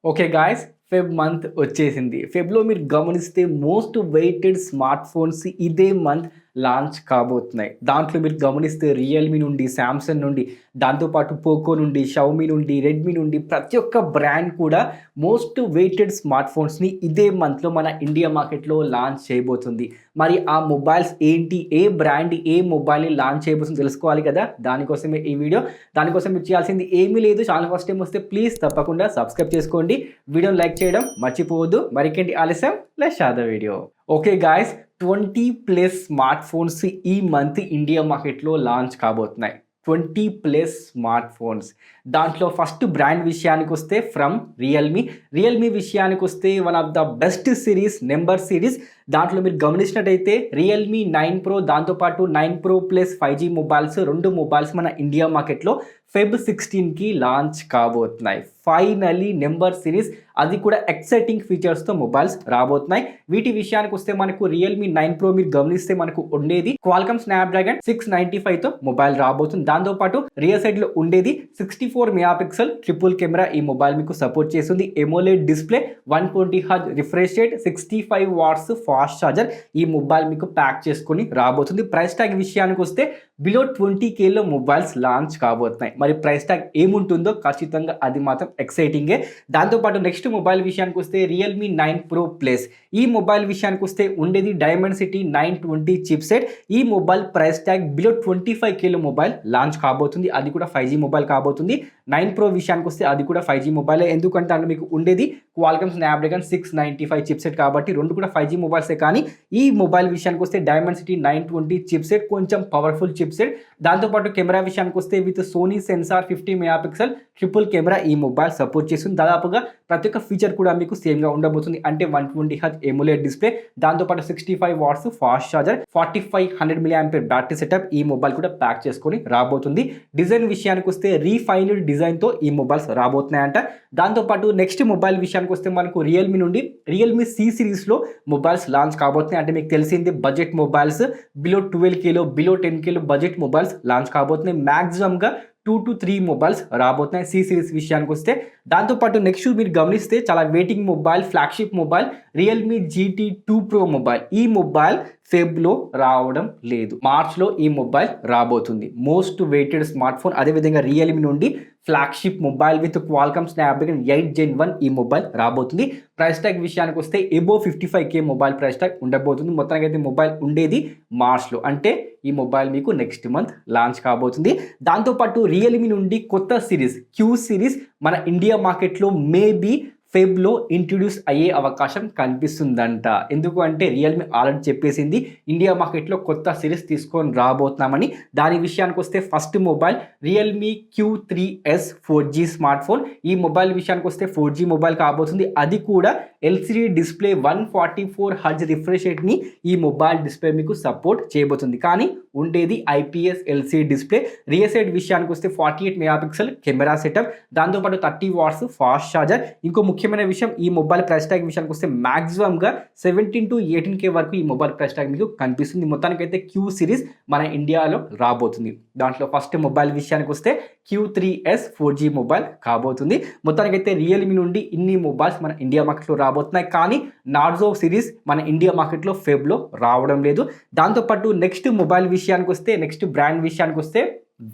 Okay guys, Feb month వచ్చేసింది. ఫెబ్‌లో మీరు గమనిస్తే మోస్ట్ వెయిటెడ్ స్మార్ట్ ఫోన్స్ ఇదే మంత్ లాంచ్ కాబోతున్నాయి. దాంట్లో మీరు గమనిస్తే రియల్‌మీ నుండి, సామ్‌సంగ్ నుండి, దాంతోపాటు పోకో నుండి, షాओमी నుండి, రెడ్మీ నుండి ప్రతి ఒక్క బ్రాండ్ కూడా మోస్ట్ వెయిటెడ్ స్మార్ట్ ఫోన్స్‌ని ఇదే మంత్‌లో మన ఇండియా మార్కెట్‌లో లాంచ్ చేయబోతుంది. మరి ఆ మొబైల్స్ ఏంటి? ఏ బ్రాండ్ ఏ మొబైల్‌ని లాంచ్ చేయబోతుందో తెలుసుకోవాలి కదా! దానికోసమే ఈ వీడియో. దానికోసం మీరు చేయాల్సింది ఏమీ లేదు. ఛానల్ ఫస్ట్ టైం వస్తే ప్లీజ్ తప్పకుండా సబ్స్క్రైబ్ చేసుకోండి. వీడియోని లైక్ చేయడం మర్చిపోవద్దు. మరికేంటి ఆలస్యం, let's start the video. Okay guys, 20+ smart phones ఈ మంత్ ఇండియా మార్కెట్‌లో లాంచ్ కాబోతున్నాయి. 20+ స్మార్ట్ ఫోన్స్. దాంట్లో ఫస్ట్ బ్రాండ్ విషయానికొస్తే ఫ్రమ్ రియల్‌మీ. రియల్‌మీ విషయానికొస్తే one of the best series, number series. దాంట్లో మీరు గమనించినట్టయితే రియల్‌మీ 9 ప్రో, దాంతోపాటు 9 pro plus 5G mobiles, 2 mobiles మన ఇండియా మార్కెట్‌లో ఫెబ్ 16కి లాంచ్ కాబోతున్నాయి. ఫైనల్లీ నెంబర్ సిరీస్, అది కూడా ఎక్సైటింగ్ ఫీచర్స్తో మొబైల్స్ రాబోతున్నాయి. వీటి విషయానికి వస్తే మనకు రియల్‌మీ 9 ప్రో మీరు గమనిస్తే మనకు ఉండేది క్వాల్కమ్ స్నాప్డ్రాగన్ 695తో మొబైల్ రాబోతుంది. దాంతోపాటు రియర్ సైడ్లో ఉండేది 64 మెగాపిక్సెల్ ట్రిపుల్ కెమెరా ఈ మొబైల్ మీకు సపోర్ట్ చేస్తుంది. AMOLED display, 120 hertz refresh rate, 65 watts fast charger ఈ మొబైల్ మీకు ప్యాక్ చేసుకొని రాబోతుంది. ప్రైస్ ట్యాగ్ విషయానికి వస్తే బిలో 20Kలో మొబైల్స్ లాంచ్ కాబోతున్నాయి. మరి ప్రైస్ ట్యాగ్ ఏముంటుందో ఖచ్చితంగా అది మాత్రం ఎక్సైటింగే. దాంతోపాటు నెక్స్ట్ మొబైల్ విషయానికి వస్తే రియల్‌మీ 9 ప్రో ప్లస్. ఈ మొబైల్ విషయానికి వస్తే ఉండేది డైమెన్సిటీ 920 చిప్ సెట్. ఈ మొబైల్ ప్రైస్ ట్యాగ్ బిలో 25Kలో మొబైల్ లాంచ్ కాబోతుంది. అది కూడా 5G మొబైల్ కాబోతుంది. 9 ప్రో విషయానికి వస్తే అది కూడా 5G మొబైలే. ఎందుకంటే అందులో మీకు ఉండేది క్వాల్కమ్ స్నాప్డ్రాగన్ 695 చిప్ సెట్ కాబట్టి రెండు కూడా 5G మొబైల్సే. కానీ ఈ మొబైల్ విషయానికి వస్తే డైమెన్సిటీ 920 చిప్ సెట్, కొంచెం పవర్ఫుల్ చిప్ సెట్. దాంతోపాటు కెమెరా విషయానికి వస్తే with Sony sensor 50 megapixel triple camera ఈ మొబైల్ సపోర్ట్ చేస్తుంది. దాదాపుగా ప్రతి ఒక్క ఫీచర్ కూడా మీకు సేమ్గా ఉండబోతుంది. అంటే 120 హెర్ట్జ్ ఎమోలెడ్ డిస్ప్లే, దాంతోపాటు 65 watts fast charger, 4500 mAh battery setup ఈ మొబైల్ కూడా ప్యాక్ చేసుకొని రాబోతుంది. డిజైన్ విషయానికి వస్తే రీఫైన్డ్ డిజైన్తో ఈ మొబైల్స్ రాబోతున్నాయంట. దాంతోపాటు నెక్స్ట్ మొబైల్ విషయానికి వస్తే మనకు రియల్మీ నుండి రియల్మీ సి సిరీస్లో మొబైల్స్ లాంచ్ కాబోతున్నాయి. అంటే మీకు తెలిసింది బడ్జెట్ మొబైల్స్ బిలో 12Kలో, బిలో 10Kలో బడ్జెట్ మొబైల్స్ లాంచ్ కాబోతున్నాయి. మ్యాక్సిమంగా 2 to 3 మొబైల్స్ రాబోతున్నాయి సి సిరీస్ విషయానికి వస్తే. దాంతోపాటు నెక్స్ట్ మీరు గమనిస్తే చాలా waiting mobile, flagship mobile Realme GT 2 pro mobile. ఈ మొబైల్ ఫెబ్లో రావడం లేదు, మార్చ్లో ఈ మొబైల్ రాబోతుంది. Most weighted smart phone. అదేవిధంగా రియల్మీ నుండి flagship mobile with Qualcomm Snapdragon 8 Gen 1 ఈ మొబైల్ రాబోతుంది. ప్రైస్ ట్యాగ్ విషయానికి వస్తే above 55K mobile price tag ఉండబోతుంది. మొత్తానికి అయితే మొబైల్ ఉండేది మార్చ్లో, అంటే ఈ మొబైల్ మీకు నెక్స్ట్ మంత్ లాంచ్ కాబోతుంది. దాంతోపాటు రియల్మీ నుండి కొత్త సిరీస్ Q సిరీస్ మన ఇండియా మార్కెట్లో మేబీ ఫెబ్లో ఇంట్రడ్యూస్ అయ్యే అవకాశం కనిపిస్తుందంట. ఎందుకు అంటే రియల్మీ ఆల్రెడీ చెప్పేసింది ఇండియా మార్కెట్లో కొత్త సిరీస్ తీసుకొని రాబోతున్నామని. దాని విషయానికి వస్తే first mobile Realme Q3S 4G smart phone. ఈ మొబైల్ విషయానికి వస్తే 4G మొబైల్ కాబోతుంది. అది కూడా LCD డిస్ప్లే, 144 హెర్ట్జ్ రిఫ్రెష్ రేట్ని ఈ మొబైల్ డిస్ప్లే మీకు సపోర్ట్ చేయబోతుంది. కానీ ఉండేది IPS LCD display. Rear side విషయానికి వస్తే 48 మెగాపిక్సెల్ కెమెరా సెటప్, దాంతోపాటు 30 వాట్స్ ఫాస్ట్ ఛార్జర్. ఇంకో ముఖ్యమైన విషయం, ఈ మొబైల్ ప్రైస్ ట్యాగ్ విషయానికి వస్తే మ్యాక్సిమంగా 17 to 18K వరకు ఈ మొబైల్ ప్రైస్ ట్యాగ్ మీకు కనిపిస్తుంది. మొత్తానికైతే Q సిరీస్ మన ఇండియాలో రాబోతుంది. దాంట్లో ఫస్ట్ మొబైల్ విషయానికి వస్తే Q3S 4G మొబైల్ కాబోతుంది. మొత్తానికైతే రియల్మీ నుండి ఇన్ని మొబైల్స్ మన ఇండియా మార్కెట్లో రాబోతున్నాయి. కానీ నార్జో సిరీస్ మన ఇండియా మార్కెట్లో ఫెబ్లో రావడం లేదు. దాంతోపాటు నెక్స్ట్ మొబైల్ విషయానికి వస్తే, నెక్స్ట్ బ్రాండ్ విషయానికి వస్తే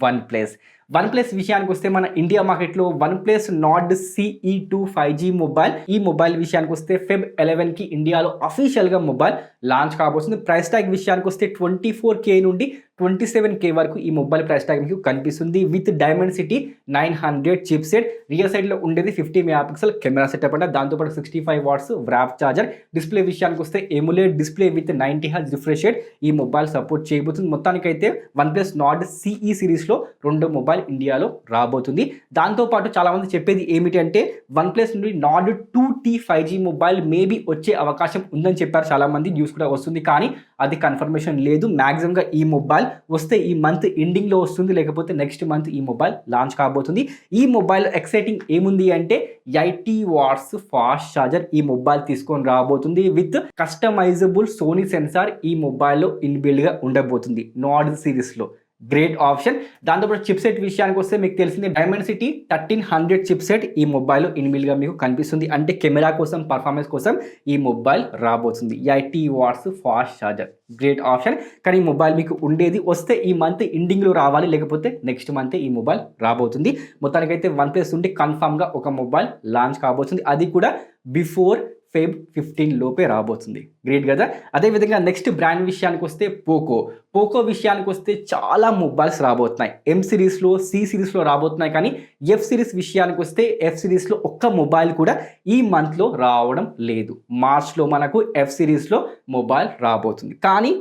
వన్ ప్లస్ విషయానికి వస్తే మన ఇండియా మార్కెట్లో one plus Nord CE2 5G mobile. ఈ మొబైల్ విషయానికి వస్తే ఫెబ్ 11కి ఇండియాలో అఫీషియల్గా మొబైల్ లాంచ్ కాబోతుంది. ప్రైస్ ట్యాగ్ విషయానికి వస్తే 24K నుండి 27K వరకు ఈ మొబైల్ ప్రైస్ ట్యాగ్ మీకు కనిపిస్తుంది. With Dimensity 900 chip set, rear సైడ్లో ఉండేది 50 మెగాపిక్సెల్ కెమెరా సెటప్ అంటే, దాంతోపాటు 65 వాట్స్ వ్రాప్ ఛార్జర్. డిస్ప్లే విషయానికి వస్తే AMOLED display with 90 hertz refresh rate ఈ మొబైల్ సపోర్ట్ చేయబోతుంది. మొత్తానికైతే వన్ ప్లస్ నార్డ్ CE సిరీస్లో 2 మొబైల్ ఇండియాలో రాబోతుంది. దాంతోపాటు చాలా మంది చెప్పేది ఏమిటి అంటే వన్ ప్లస్ నుండి Nord 2T 5G mobile maybe వచ్చే అవకాశం ఉందని చెప్పారు చాలా మంది. న్యూస్ కూడా వస్తుంది, కానీ అది కన్ఫర్మేషన్ లేదు. మ్యాక్సిమంగా ఈ మొబైల్ వస్తే ఈ మంత్ ఎండింగ్లో వస్తుంది, లేకపోతే నెక్స్ట్ మంత్ ఈ మొబైల్ లాంచ్ కాబోతుంది. ఈ మొబైల్ ఎక్సైటింగ్ ఏముంది అంటే 80 వాట్స్ ఫాస్ట్ ఛార్జర్ ఈ మొబైల్ తీసుకొని రాబోతుంది. విత్ కస్టమైజబుల్ సోనీ సెన్సార్ ఈ మొబైల్లో ఇన్బిల్డ్గా ఉండబోతుంది నార్డ్ సిరీస్లో. Great option. దాంతోపాటు చిప్ సెట్ విషయానికి వస్తే మీకు తెలిసింది డైమెన్సిటీ 1300 చిప్ సెట్ ఈ మొబైల్ ఇన్బిల్డ్గా మీకు కనిపిస్తుంది. అంటే కెమెరా కోసం, పర్ఫార్మెన్స్ కోసం ఈ మొబైల్ రాబోతుంది. 80 watts fast charger, great option. కానీ ఈ మొబైల్ మీకు ఉండేది వస్తే ఈ మంత్ ఎండింగ్లో రావాలి, లేకపోతే నెక్స్ట్ మంత్ ఈ మొబైల్ రాబోతుంది. మొత్తానికైతే వన్ ప్లస్ నుండి కన్ఫామ్గా ఒక మొబైల్ లాంచ్ కాబోతుంది, అది కూడా బిఫోర్ Feb 15 లోపే రాబోతుంది. గ్రేట్ కదా. అదేవిధంగా నెక్స్ట్ బ్రాండ్ విషయానికి వస్తే పోకో విషయానికి వస్తే చాలా మొబైల్స్ రాబోతున్నాయి. ఎం సిరీస్లో, సి సిరీస్లో రాబోతున్నాయి. కానీ ఎఫ్ సిరీస్ విషయానికి వస్తే ఎఫ్ సిరీస్లో ఒక్క మొబైల్ కూడా ఈ మంత్లో రావడం లేదు. మార్చ్లో మనకు ఎఫ్ సిరీస్లో మొబైల్ రాబోతుంది. కానీ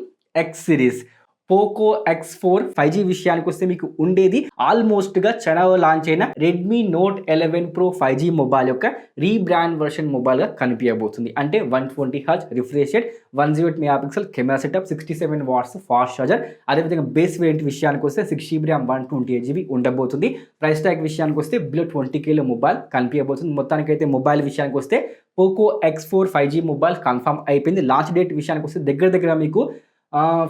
X series Poco X4 5G విషయానికి వస్తే మీకు ఉండేది ఆల్మోస్ట్గా చైనాలో లాంచ్ అయిన Redmi note 11 Pro 5G mobile యొక్క రీబ్రాండ్ వర్షన్ మొబైల్గా కనిపించబోతుంది. అంటే 120Hz refresh rate, 108 MP camera setup, 67 watts fast charger. అదేవిధంగా బేస్ వేరియంట్ విషయానికి వస్తే 6GB RAM 128GB ఉండబోతుంది. ప్రైస్ ట్యాగ్ విషయానికి వస్తే బిలో 20K మొబైల్ కనిపించబోతుంది. మొత్తానికైతే మొబైల్ విషయానికి వస్తే Poco X4 5G mobile confirm అయిపోయింది. లాంచ్ డేట్ విషయానికి వస్తే దగ్గర మీకు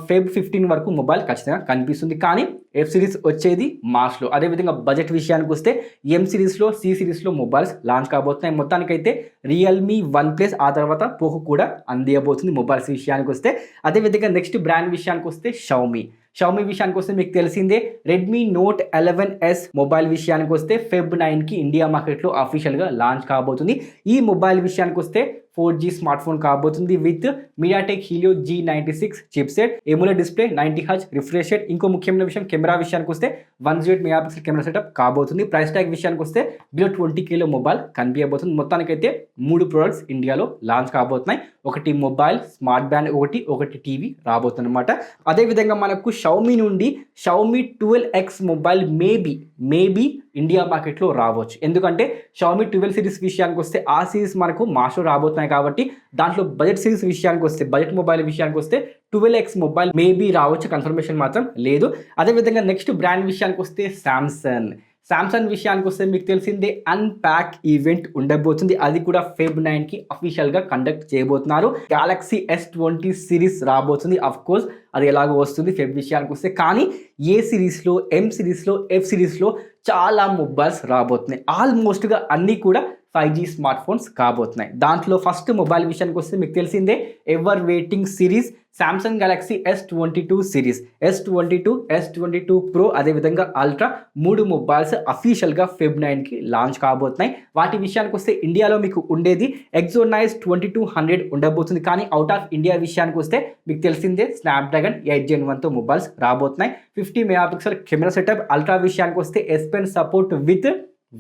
Feb 15 వరకు మొబైల్ ఖచ్చితంగా కనిపిస్తుంది. కానీ ఎఫ్ సిరీస్ వచ్చేది మార్చ్లో. అదేవిధంగా బడ్జెట్ విషయానికి వస్తే ఎం సిరీస్లో, సి సిరీస్లో మొబైల్స్ లాంచ్ కాబోతున్నాయి. మొత్తానికైతే రియల్మీ, వన్ ప్లస్, ఆ తర్వాత పోకో కూడా అందియబోతుంది మొబైల్స్ విషయానికి వస్తే. అదేవిధంగా నెక్స్ట్ బ్రాండ్ విషయానికి వస్తే షామీ విషయానికి వస్తే మీకు తెలిసిందే రెడ్మీ నోట్ 11S మొబైల్ విషయానికి వస్తే Feb 9కి ఇండియా మార్కెట్లో అఫీషియల్గా లాంచ్ కాబోతుంది. ఈ మొబైల్ విషయానికి వస్తే 4G స్మార్ట్ ఫోన్ కాబోతుంది with MediaTek Helio G96 chip set, AMOLED display, 90Hz refresh rate. ఇంకో ముఖ్యమైన విషయం కెమెరా విషయానికి వస్తే 108 MP కెమెరా సెటప్ కాబోతుంది. ప్రైస్ ట్యాగ్ విషయానికి వస్తే బిలో 20K మొబైల్ కనిపించబోతుంది. మొత్తానికైతే 3 ప్రొడక్ట్స్ ఇండియాలో లాంచ్ కాబోతున్నాయి. ఒకటి మొబైల్, స్మార్ట్ బ్యాండ్ ఒకటి టీవీ రాబోతుంది అనమాట. అదేవిధంగా మనకు షామీ నుండి Xiaomi 12X mobile maybe India మార్కెట్లో రావచ్చు. ఎందుకంటే షామీ 12 సిరీస్ విషయానికి వస్తే ఆ సిరీస్ మనకు మార్చ్లో రాబోతున్నాయి కాబట్టి దాంట్లో బడ్జెట్ సిరీస్ విషయానికి వస్తే, బడ్జెట్ మొబైల్ విషయానికి వస్తే 12X మొబైల్ మేబీ రావచ్చు, కన్ఫర్మేషన్ మాత్రం లేదు. అదేవిధంగా నెక్స్ట్ బ్రాండ్ విషయానికి వస్తే శాంసంగ్ విషయానికి వస్తే మీకు తెలిసిందే అన్ప్యాక్ ఈవెంట్ ఉండబోతుంది. అది కూడా Feb 9కి అఫీషియల్గా కండక్ట్ చేయబోతున్నారు. Galaxy S20 సిరీస్ రాబోతుంది. అఫ్ కోర్స్ అది ఎలాగో వస్తుంది ఫెబ్ విషయానికి వస్తే. కానీ ఏ సిరీస్లో, ఎం సిరీస్లో, ఎఫ్ సిరీస్లో చాలా మొబైల్స్ రాబోతున్నాయి. ఆల్మోస్ట్గా అన్నీ కూడా 5G స్మార్ట్ ఫోన్స్ కాబోతున్నాయి. దాంట్లో ఫస్ట్ మొబైల్ విషయానికి వస్తే మీకు తెలిసిందే ever waiting series Samsung Galaxy S22 series, S22, S22 Pro, అదేవిధంగా అల్ట్రా, 3 మొబైల్స్ అఫీషియల్గా Feb 9కి లాంచ్ కాబోతున్నాయి. వాటి విషయానికి వస్తే ఇండియాలో మీకు ఉండేది Exynos 2200 ఉండబోతుంది. కానీ అవుట్ ఆఫ్ ఇండియా విషయానికి వస్తే మీకు తెలిసిందే స్నాప్డ్రాగన్ 8 Gen 1తో మొబైల్స్ రాబోతున్నాయి. 50 MP కెమెరా సెటప్. అల్ట్రా విషయానికి వస్తే S Pen support with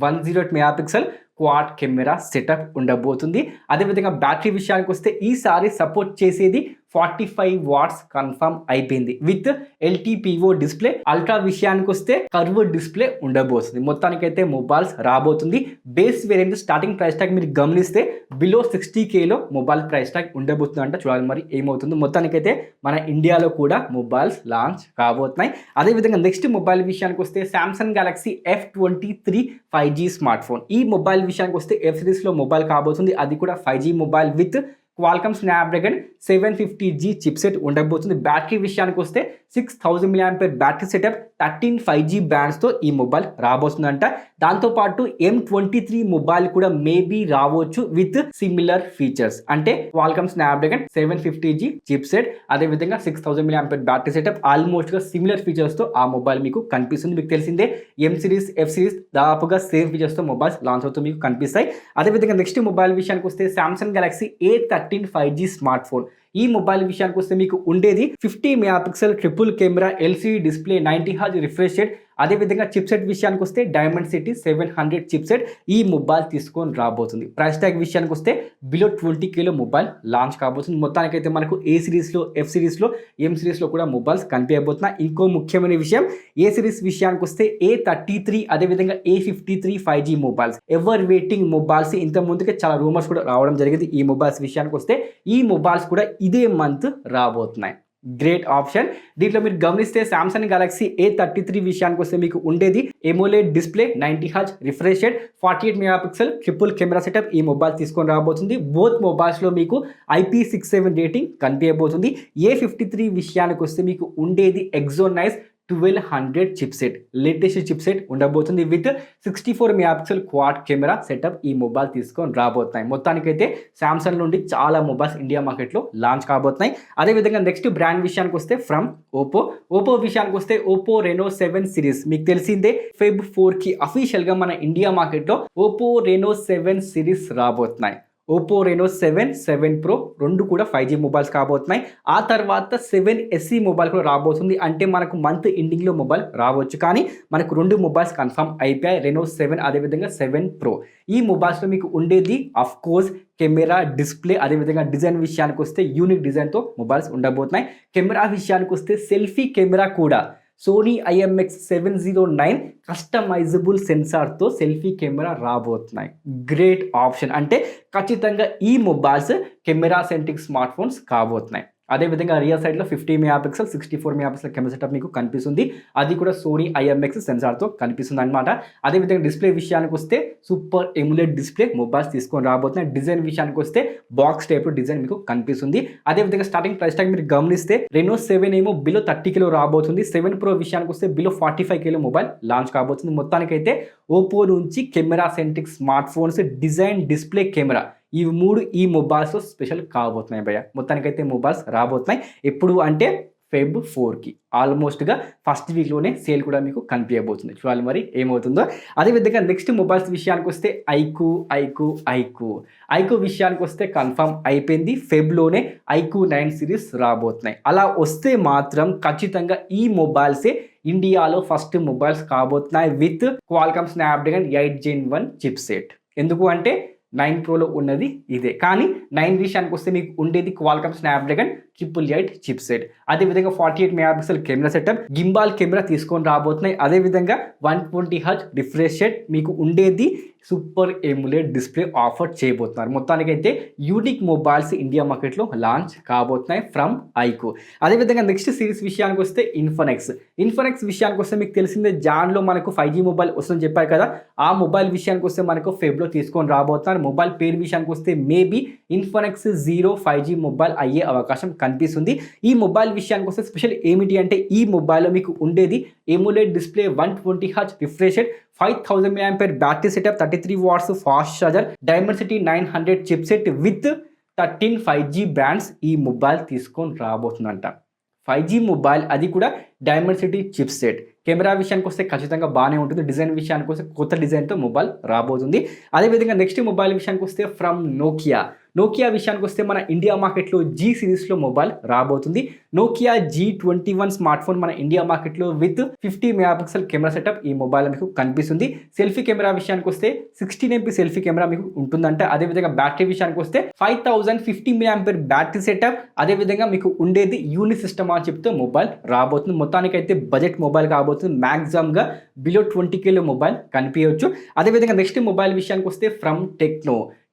108 MP quad camera setup ఉండబోతుంది. అదేవిధంగా బ్యాటరీ విషయానికి వస్తే ఈసారి సపోర్ట్ చేసేది 45 వాట్స్ కన్ఫర్మ్ అయిపోయింది విత్ LTPO డిస్ప్లే. అల్ట్రా విషయానికి వస్తే కర్వ్ డిస్ప్లే ఉండబోతుంది. మొత్తానికైతే మొబైల్స్ రాబోతుంది. Base variant starting price tag మీరు గమనిస్తే బిలో 60Kలో మొబైల్ ప్రైస్ ట్యాగ్ ఉండబోతుంది. అంటే చూడాలి మరి ఏమవుతుందో. మొత్తానికైతే మన ఇండియాలో కూడా మొబైల్స్ లాంచ్ కాబోతున్నాయి. అదేవిధంగా నెక్స్ట్ మొబైల్ విషయానికి వస్తే Samsung Galaxy F23 5G smart phone. ఈ మొబైల్ విషయానికి వస్తే ఎఫ్ సిరీస్లో మొబైల్ కాబోతుంది. అది కూడా 5G mobile with Qualcomm Snapdragon 750G chip set ఉండబోతుంది. బ్యాటరీ విషయానికి వస్తే 6000 mAh బ్యాటరీ సెటప్, 13 5G బ్యాండ్స్తో ఈ మొబైల్ రాబోతుందంట. దాంతోపాటు M23 మొబైల్ కూడా మేబీ రావచ్చు విత్ సిమిలర్ ఫీచర్స్. అంటే Qualcomm Snapdragon 750G chip set, అదేవిధంగా 6000 mAh బ్యాటరీ సెటప్, ఆల్మోస్ట్గా సిమిలర్ ఫీచర్స్తో ఆ మొబైల్ మీకు కనిపిస్తుంది. మీకు తెలిసిందే ఎం సిరీస్, ఎఫ్ సిరీస్ దాదాపుగా సేమ్ ఫీచర్స్తో మొబైల్స్ లాంచ్ అవుతూ మీకు కనిపిస్తాయి. అదేవిధంగా నెక్స్ట్ మొబైల్ విషయానికి వస్తే Samsung Galaxy A13 5G smart phone. ఈ మొబైల్ విషయానికి వస్తే మీకు ఉండేది 50 MP triple camera, LCD display, 90Hz refresh rate. అదేవిధంగా చిప్ సెట్ విషయానికి వస్తే డైమెన్సిటీ 700 చిప్ సెట్ ఈ మొబైల్ తీసుకొని రాబోతుంది. ప్రైస్ ట్యాగ్ విషయానికి వస్తే బిలో 20Kలో మొబైల్ లాంచ్ కాబోతుంది. మొత్తానికైతే మనకు ఏ సిరీస్లో, ఎఫ్ సిరీస్లో, ఎం సిరీస్లో కూడా మొబైల్స్ కనిపించబోతున్నాయి. ఇంకో ముఖ్యమైన విషయం, ఏ సిరీస్ విషయానికి వస్తే A33, అదేవిధంగా A53 5G mobiles, ever waiting mobiles. ఇంత ముందుకే చాలా రూమర్స్ కూడా రావడం జరిగింది ఈ మొబైల్స్ విషయానికి వస్తే. ఈ మొబైల్స్ కూడా ఇదే మంత్ రాబోతున్నాయి. Great option. దీంట్లో మీరు గమనిస్తే సామ్సంగ్ గెలాక్సీ A33 విషయానికి వస్తే మీకు ఉండేది AMOLED display, 90Hz refresh rate, 48 MP triple camera setup ఈ మొబైల్ తీసుకొని రాబోతుంది. బోత్ మొబైల్స్లో మీకు IP67 రేటింగ్ కనిపించబోతుంది. A53 విషయానికి వస్తే మీకు ఉండేది Exynos 1200 చిప్సెట్, లేటెస్ట్ చిప్సెట్ ఉండబోతుంది with 64 megapixel quad camera setup ఈ మొబైల్ తీసుకొని రాబోతున్నాయి. మొత్తానికైతే శాంసంగ్ నుండి చాలా మొబైల్స్ ఇండియా మార్కెట్లో లాంచ్ కాబోతున్నాయి. అదేవిధంగా నెక్స్ట్ బ్రాండ్ విషయానికి వస్తే ఫ్రమ్ ఓపో విషయానికి వస్తే ఓపో రెనో 7 సిరీస్ మీకు తెలిసిందే ఫెబ్ 4కి అఫీషియల్గా మన ఇండియా మార్కెట్లో ఓపో రెనో 7 సిరీస్ రాబోతున్నాయి. ఓపో రెనో 7 ప్రో రెండు కూడా 5G మొబైల్స్ కాబోతున్నాయి. ఆ తర్వాత 7 SE మొబైల్ కూడా రాబోతుంది. అంటే మనకు మంత్ ఎండింగ్లో మొబైల్ రావచ్చు, కానీ మనకు 2 మొబైల్స్ కన్ఫర్మ్ అయిపోయాయి, రెనో 7 అదేవిధంగా 7 ప్రో. ఈ మొబైల్స్లో మీకు ఉండేది అఫ్ కోర్స్ కెమెరా, డిస్ప్లే, అదేవిధంగా డిజైన్ విషయానికి వస్తే యూనిక్ డిజైన్తో మొబైల్స్ ఉండబోతున్నాయి. కెమెరా విషయానికి వస్తే సెల్ఫీ కెమెరా కూడా సోనీ IMX709 కస్టమైజబుల్ సెన్సార్తో సెల్ఫీ కెమెరా రాబోతున్నాయి. Great option. అంటే ఖచ్చితంగా ఈ mobiles camera centric smart phones కాబోతున్నాయి. అదేవిధంగా రియర్ సైడ్లో 50 మెగాపిక్సెల్ 64 మెగాపిక్సెల్ కెమెరా సెటప్ మీకు కనిపిస్తుంది. అది కూడా సోనీ IMX సెన్సార్తో కనిపిస్తుంది అనమాట. అదేవిధంగా డిస్ప్లే విషయానికి వస్తే సూపర్ ఎమ్యులేట్ డిస్ప్లే మొబైల్స్ తీసుకొని రాబోతున్నాయి. డిజైన్ విషయానికి వస్తే బాక్స్ టైప్ డిజైన్ మీకు కనిపిస్తుంది. అదేవిధంగా స్టార్టింగ్ ప్రైస్ ట్యాగ్ మీరు గమనిస్తే రెనో 7 ఏమో బిలో 30 కిలో రాబోతుంది. 7 ప్రో విషయానికి వస్తే బిలో 45 కిలో మొబైల్ లాంచ్ కాబోతుంది. మొత్తానికైతే ఓపో నుంచి camera centric smart phones, design, display, camera ఈ 3 ఈ మొబైల్స్ స్పెషల్ కాబోతున్నాయి భయ్య. మొత్తానికైతే మొబైల్స్ రాబోతున్నాయి. ఎప్పుడు అంటే ఫెబ్ 4కి ఆల్మోస్ట్గా ఫస్ట్ వీక్లోనే సేల్ కూడా మీకు కనిపించబోతుంది. చూడాలి మరి ఏమవుతుందో. అదేవిధంగా నెక్స్ట్ మొబైల్స్ విషయానికి వస్తే ఐకు విషయానికి వస్తే కన్ఫర్మ్ అయిపోయింది. ఫెబ్లోనే ఐకు 9 సిరీస్ రాబోతున్నాయి. అలా వస్తే మాత్రం ఖచ్చితంగా ఈ మొబైల్సే ఇండియాలో ఫస్ట్ మొబైల్స్ కాబోతున్నాయి with Qualcomm Snapdragon 8 Gen 1 chipset. ఎందుకు అంటే 9 ప్రోలో ఉన్నది ఇదే, కానీ 9 విషయానికి వస్తే మీకు ఉండేది క్వాల్కామ్ స్నాప్డ్రాగన్ 888 చిప్సెట్. అదేవిధంగా 48 megapixel camera setup, gimbal camera తీసుకొని రాబోతున్నాయి. అదేవిధంగా 120Hz రిఫ్రెష్ రేట్, మీకు ఉండేది సూపర్ ఎమ్యులేట్ డిస్ప్లే ఆఫర్ చేయబోతున్నారు. మొత్తానికైతే యూనిక్ మొబైల్స్ ఇండియా మార్కెట్లో లాంచ్ కాబోతున్నాయి ఫ్రమ్ ఐకు. అదేవిధంగా నెక్స్ట్ సిరీస్ విషయానికి వస్తే ఇన్ఫోనెక్స్ విషయానికి వస్తే మీకు తెలిసిందే జాన్లో మనకు 5G మొబైల్ వస్తుందని చెప్పారు కదా. ఆ మొబైల్ విషయానికి వస్తే మనకు ఫెబ్లో తీసుకొని రాబోతున్నారు. మొబైల్ పేరు విషయానికి వస్తే మేబీ ఇన్ఫోనెక్స్ 0 5G మొబైల్ అయ్యే అవకాశం కనిపిస్తుంది. ఈ మొబైల్ విషయానికి వస్తే స్పెషల్ ఏమిటి అంటే ఈ మొబైల్లో మీకు ఉండేది AMOLED display, 120Hz refresh rate, 5000 mAh battery setup, 33 watts fast charger, Dimensity 900 chipset with 13 5G bands ఈ మొబైల్ తీసుకొని రాబోతుందంట. 5G మొబైల్, అది కూడా డైమెన్సిటీ చిప్సెట్. కెమెరా విషయానికి వస్తే ఖచ్చితంగా బాగానే ఉంటుంది. డిజైన్ విషయానికి వస్తే కొత్త డిజైన్తో మొబైల్ రాబోతుంది. అదేవిధంగా నెక్స్ట్ మొబైల్ విషయానికి వస్తే ఫ్రమ్ నోకియా విషయానికి వస్తే మన ఇండియా మార్కెట్లో G సిరీస్లో మొబైల్ రాబోతుంది. నోకియా G21 స్మార్ట్ ఫోన్ మన ఇండియా మార్కెట్లో విత్ 50 మెగాపిక్సెల్ కెమెరా సెటప్ ఈ మొబైల్ మీకు కనిపిస్తుంది. సెల్ఫీ కెమెరా విషయానికి వస్తే 16 MP సెల్ఫీ కెమెరా మీకు ఉంటుందంటే. అదేవిధంగా బ్యాటరీ విషయానికి వస్తే 5050 mAh బ్యాటరీ సెటప్, అదేవిధంగా మీకు ఉండేది యూనిక్ సిస్టమ్ అని చెప్తే మొబైల్ రాబోతుంది. మొత్తానికైతే బడ్జెట్ మొబైల్ కాబోతుంది. మ్యాక్సిమంగా బిలో 20K మొబైల్ కనిపించవచ్చు. అదేవిధంగా నెక్స్ట్ మొబైల్ విషయానికి వస్తే from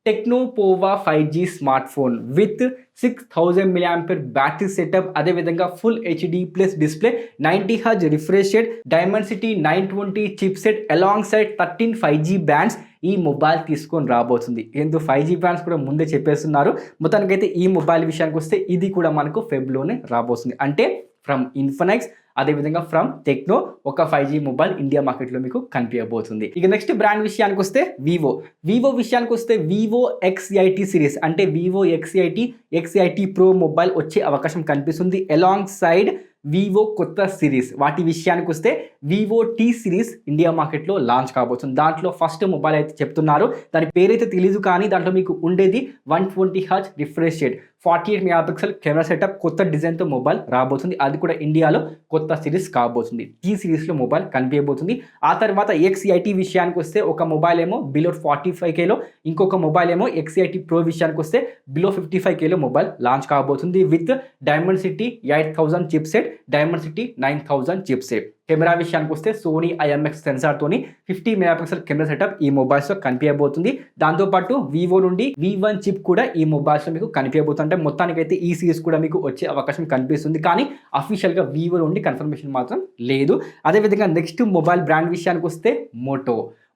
Tecno Pova 5G smart phone with 6000 mAh battery setup, అదేవిధంగా full HD plus display, 90Hz refresh rate, Dimensity 920 chipset along side 13 5G bands ఈ mobile తీసుకొని రాబోతుంది. ఎందుకు 5G బ్యాండ్స్ కూడా ముందే చెప్పేస్తున్నారు. మొత్తానికైతే ఈ మొబైల్ విషయానికి వస్తే ఇది కూడా మనకు ఫెబ్లోనే రాబోతుంది. అంటే ఫ్రమ్ ఇన్ఫోనెక్స్, అదేవిధంగా ఫ్రమ్ టెక్నో ఒక 5G మొబైల్ ఇండియా మార్కెట్లో మీకు కనిపించబోతుంది. ఇక నెక్స్ట్ బ్రాండ్ విషయానికి వస్తే వివో విషయానికి వస్తే వివో X80 సిరీస్, అంటే వివో X80 ప్రో మొబైల్ వచ్చే అవకాశం కనిపిస్తుంది. అలాంగ్ సైడ్ వివో కొత్త సిరీస్. వాటి విషయానికి వస్తే వివో T సిరీస్ ఇండియా మార్కెట్లో లాంచ్ కాబోతుంది. దాంట్లో ఫస్ట్ మొబైల్ అయితే చెప్తున్నారు, దాని పేరైతే తెలీదు, కానీ దాంట్లో మీకు ఉండేది 120Hz refresh rate, 48 megapixel camera setup, కొత్త డిజైన్తో మొబైల్ రాబోతుంది. అది కూడా ఇండియాలో కొత్త సిరీస్ కాబోతుంది. T సిరీస్లో మొబైల్ కనిపించబోతుంది. ఆ తర్వాత X80 విషయానికి వస్తే ఒక మొబైల్ ఏమో బిలో 45Kలో, ఇంకొక మొబైల్ ఏమో X80 ప్రో విషయానికి వస్తే బిలో 55Kలో మొబైల్ లాంచ్ కాబోతుంది with Dimensity 8000 chipset, Dimensity 9000 chipset. Camera విషయానికి వస్తే సోనీ IMX సెన్సార్తోని 50 మెగాపిక్సెల్ కెమెరా సెటప్ ఈ మొబైల్స్లో కనిపించబోతుంది. దాంతోపాటు వివో నుండి V1 చిప్ కూడా ఈ మొబైల్స్లో మీకు కనిపించబోతుంది. అంటే మొత్తానికైతే ఈ సిరీస్ కూడా మీకు వచ్చే అవకాశం కనిపిస్తుంది, కానీ అఫీషియల్గా వివో నుండి కన్ఫర్మేషన్ మాత్రం లేదు. అదేవిధంగా నెక్స్ట్ మొబైల్ బ్రాండ్ విషయానికి వస్తే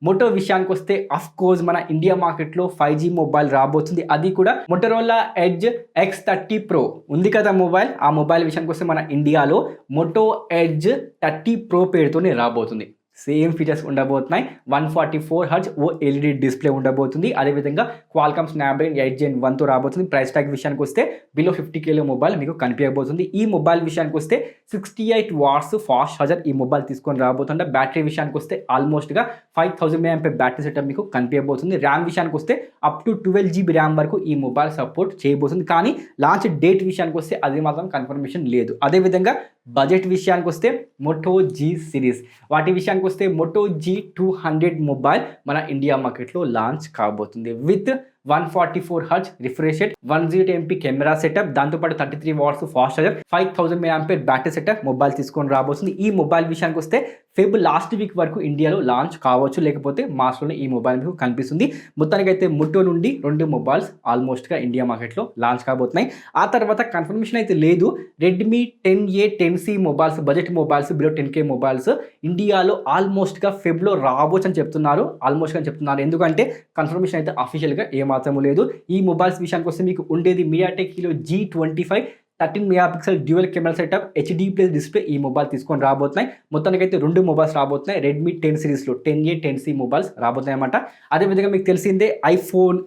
మోటో విషయానికి వస్తే అఫ్ కోర్స్ మన ఇండియా మార్కెట్లో 5G మొబైల్ రాబోతుంది. అది కూడా మోటరోలా ఎడ్జ్ X30 Pro ఉంది కదా మొబైల్. ఆ మొబైల్ విషయానికి వస్తే మన ఇండియాలో మోటో ఎడ్జ్ 30 Pro పేరుతోనే రాబోతుంది. సేమ్ ఫీచర్స్ ఉండబోతున్నాయి. 144Hz OLED డిస్ప్లే ఉండబోతుంది. అదేవిధంగా క్వాల్కామ్ స్నాప్డ్రాగన్ 8 Gen 1తో రాబోతుంది. ప్రైస్ ట్యాగ్ విషయానికి వస్తే బిలో 50K మొబైల్ మీకు కనిపించబోతుంది. ఈ మొబైల్ విషయానికి వస్తే 68 వాట్స్ ఫాస్ట్ ఛార్జర్ ఈ మొబైల్ తీసుకొని రాబోతుంటే బ్యాటరీ విషయానికి వస్తే ఆల్మోస్ట్గా 5000 mAh బ్యాటరీ సెటప్ మీకు కనిపించబోతుంది. ర్యామ్ విషయానికి వస్తే అప్ టు 12GB ర్యామ్ వరకు ఈ మొబైల్ సపోర్ట్ చేయబోతుంది. కానీ లాంచ్ డేట్ విషయానికి వస్తే అది మాత్రం కన్ఫర్మేషన్ లేదు. అదేవిధంగా బడ్జెట్ విషయానికి వస్తే మోటో G సిరీస్ వాటి విషయానికి వస్తే మోటో G200 మొబైల్ మన ఇండియా మార్కెట్లో లాంచ్ కాబోతుంది with 144Hz refresh rate, 108MP camera setup, దాంతోపాటు 33 watts fast charger, 5000 mAh battery setup mobile తీసుకొని రాబోతుంది. ఈ మొబైల్ విషయానికి వస్తే ఫెబ్ లాస్ట్ వీక్ వరకు ఇండియాలో లాంచ్ కావచ్చు, లేకపోతే మార్చ్లోనే ఈ మొబైల్ మీకు కనిపిస్తుంది. మొత్తానికైతే మోటో నుండి 2 మొబైల్స్ ఆల్మోస్ట్గా ఇండియా మార్కెట్లో లాంచ్ కాబోతున్నాయి. ఆ తర్వాత కన్ఫర్మేషన్ అయితే లేదు. Redmi 10A 10C mobiles, budget mobiles below 10K mobiles ఇండియాలో ఆల్మోస్ట్గా ఫెబ్లో రాబోచ్చు అని చెప్తున్నారు. ఆల్మోస్ట్గా అని చెప్తున్నారు. ఎందుకంటే కన్ఫర్మేషన్ అయితే అఫీషియల్గా ఏమాత్రము లేదు. ఈ మొబైల్స్ విషయానికి వస్తే మీకు ఉండేది MediaTek Helio G25 13MP dual camera setup HD+ display ఈ మొబైల్ తీసుకొని రాబోతున్నాయి. మొత్తానికైతే 2 మొబైల్స్ రాబోతున్నాయి. రెడ్మీ 10 సిరీస్లో 10A 10C మొబైల్స్ రాబోతున్నాయి అన్నమాట. అదేవిధంగా మీకు తెలిసిందే ఐఫోన్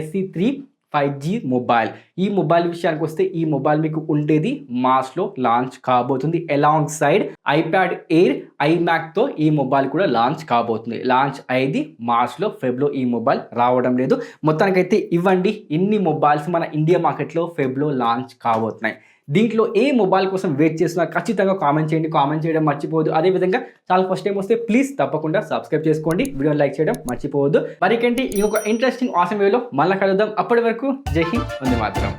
SE3 5G మొబైల్. ఈ మొబైల్ విషయానికి వస్తే ఈ మొబైల్ మీకు ఉండేది మార్చ్లో లాంచ్ కాబోతుంది. అలాంగ్ సైడ్ ఐప్యాడ్ ఎయిర్ ఐమ్యాక్తో ఈ మొబైల్ కూడా లాంచ్ కాబోతుంది. లాంచ్ అయ్యేది మార్చ్లో, ఫెబ్లో ఈ మొబైల్ రావడం లేదు. మొత్తానికైతే ఇవ్వండి ఇన్ని మొబైల్స్ మన ఇండియా మార్కెట్లో ఫెబ్లో లాంచ్ కాబోతున్నాయి. దీంట్లో ఏ మొబైల్ కోసం వెయిట్ చేస్తున్నా ఖచ్చితంగా కామెంట్ చేయండి. కామెంట్ చేయడం మర్చిపోవద్దు. అదేవిధంగా చాలా ఫస్ట్ టైం వస్తే ప్లీజ్ తప్పకుండా సబ్స్క్రైబ్ చేసుకోండి. వీడియో లైక్ చేయడం మర్చిపోవద్దు. మరికేంటి ఇంకొక ఇంట్రెస్టింగ్ ఆసమ్ వేలో మళ్ళీ కలుద్దాం. అప్పటి వరకు జై హింద్, వందే మాతరం.